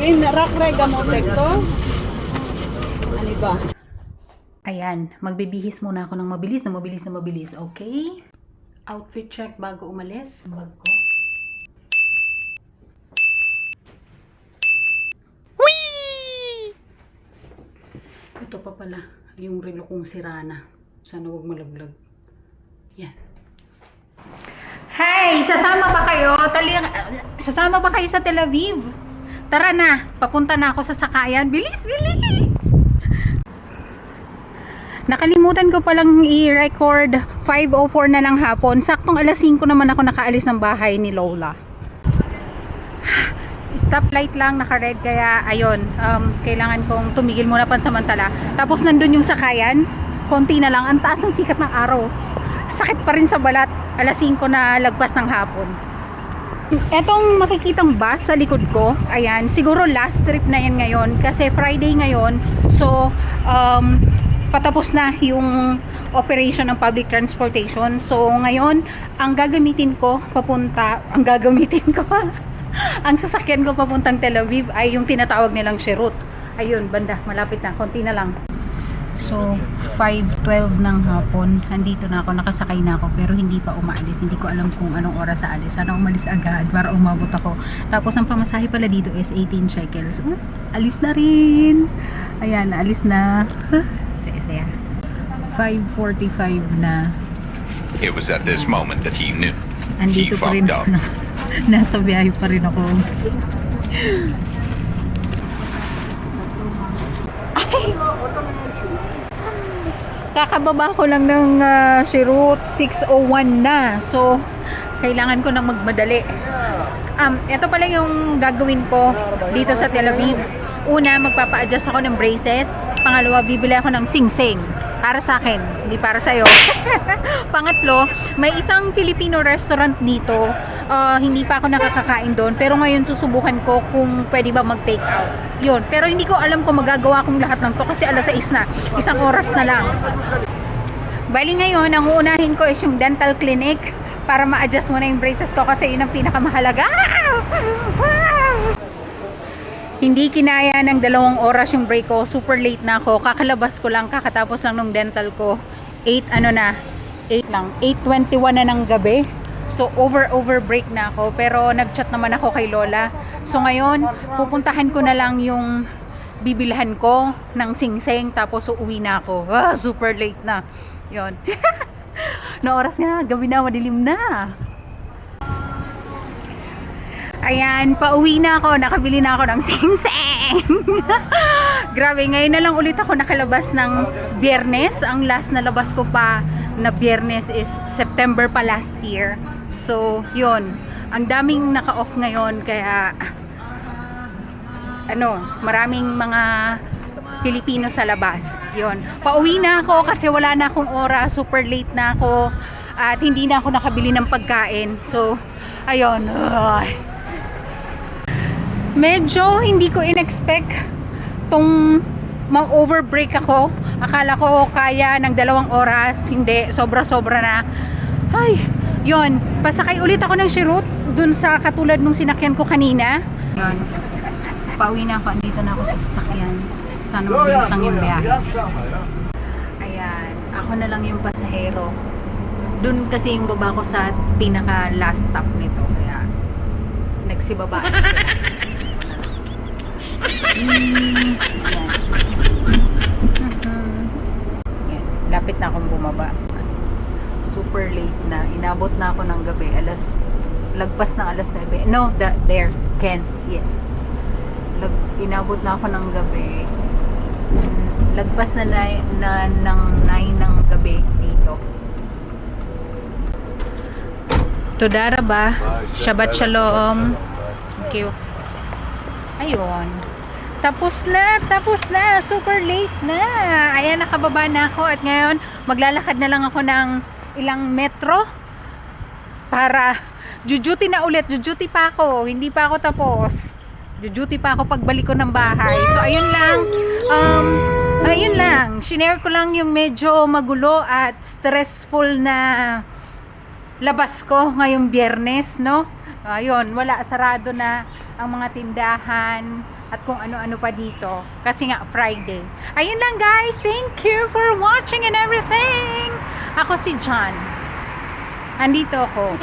In rakrega mo tekto. Ano ba? Ayan, magbibihis muna ako ng mabilis, okay? Outfit check bago umalis. Bag ko. Whee! Ito pa pala, yung relo kong sira na. Sana wag malaglag. Yan. Hey, sasama ba kayo? Sasama ba kayo sa Tel Aviv? Tara na, papunta na ako sa sakayan. Bilis, bilis! Nakalimutan ko palang i-record 5:04 na ng hapon. Saktong alas 5 naman ako nakaalis ng bahay ni Lola. Stoplight lang, naka-red, kaya ayun, kailangan kong tumigil muna pansamantala. Tapos nandun yung sakayan, konti na lang, ang taas ng sikat ng araw. Sakit pa rin sa balat, alas 5 na lagpas ng hapon. Etong makikitang bus sa likod ko, ayan, siguro last trip na yan ngayon kasi Friday ngayon. So, patapos na yung operation ng public transportation. So, ngayon, ang gagamitin ko ang sasakyan ko papuntang Tel Aviv ay yung tinatawag nilang Sherut. Ayun, banda, malapit na, konti na lang. So, 5:12 ng hapon, andito na ako, nakasakay na ako, pero hindi pa umaalis. Hindi ko alam kung anong oras sa alis. Sana umalis agad para umabot ako. Tapos, ang pamasahe pala dito is 18 shekels. Alis na rin! Ayan, alis na. Saya-saya. 5:45 na. It was at this moment that he knew. Andito He pa rin fucked ako. up. Nasa biyahe pa rin ako. Ay! Kakababa ko lang ng Sherut, 6:01 na. So, kailangan ko nang magmadali. Ito pala yung gagawin ko dito sa Tel Aviv. Una, magpapa-adjust ako ng braces. Pangalawa, bibili ako ng sing-sing. Para sa akin, hindi para sa'yo. Pangatlo, may isang Filipino restaurant dito. Hindi pa ako nakakakain doon. Pero ngayon susubukan ko kung pwede ba mag-take out. Yun. Pero hindi ko alam kung magagawa kong lahat ng to kasi alas 6 na. Isang oras na lang. Bali ngayon, ang uunahin ko is yung dental clinic para ma-adjust muna yung braces ko kasi yun ang pinakamahalaga. Hindi kinaya ng 2 oras yung break ko. Super late na ako. Kakalabas ko lang. Kakatapos lang ng dental ko. 8:21 na ng gabi. So over break na ako. Pero nag-chat naman ako kay Lola. So ngayon, pupuntahan ko na lang yung bibilhan ko ng singseng. Tapos uuwi na ako. Super late na. Yon. Na oras nga. Gabi na. Madilim na. Ayan, pauwi na ako. Nakabili na ako ng singseng. Grabe, ngayon na lang ulit ako nakalabas ng Biyernes. Ang last na labas ko pa na Biyernes is September pa last year. So, yun. Ang daming naka-off ngayon. Kaya, maraming mga Pilipino sa labas. Yun. Pauwi na ako kasi wala na akong oras. Super late na ako. At hindi na ako nakabili ng pagkain. So, ayun. Medyo hindi ko in-expect tong ma-overbreak ako. Akala ko kaya ng 2 oras. Hindi, sobra-sobra na. Ay, yon. Pasakay ulit ako ng Sherut dun sa katulad nung sinakyan ko kanina. Yon. Pauwi na ako. Andito na ako sa sasakyan. Sana mabilis lang yung biyahe. Ayan. Ako na lang yung pasahero. Dun kasi yung baba ko sa pinaka last stop nito. Kaya nagsibaba. Yan. Lapit na akong bumaba. Super late na. Inabot na ako ng gabi. Lagpas ng alas 9. No, there. Ken. Yes. Inabot na ako ng gabi. Lagpas na ng 9 ng gabi dito. Tudara ba? Shabbat Shalom. Thank you. Ayun. Tapos na, super late na. Ayan, nakababa na ako at ngayon maglalakad na lang ako ng ilang metro para jujuti na ulit. Jujuti pa ako, hindi pa ako tapos. Jujuti pa ako pagbalik ko ng bahay. So ayun lang. Shinare ko lang yung medyo magulo at stressful na labas ko ngayong Biyernes, no? Ayun, wala, sarado na ang mga tindahan. at kung ano-ano pa dito. Kasi nga, Friday. Ayun lang guys. Thank you for watching and everything. Ako si John. Andito ako.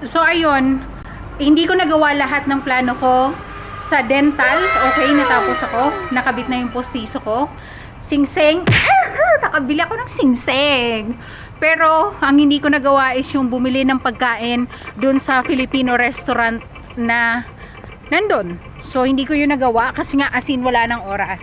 So, ayun. Hindi ko nagawa lahat ng plano ko sa dental. Okay, natapos ako. Nakabit na yung postiso ko. Singseng. Nakabili ako ng singseng. Pero, ang hindi ko nagawa is yung bumili ng pagkain dun sa Filipino restaurant na nandun. So, hindi ko yun nagawa kasi nga as in wala ng oras.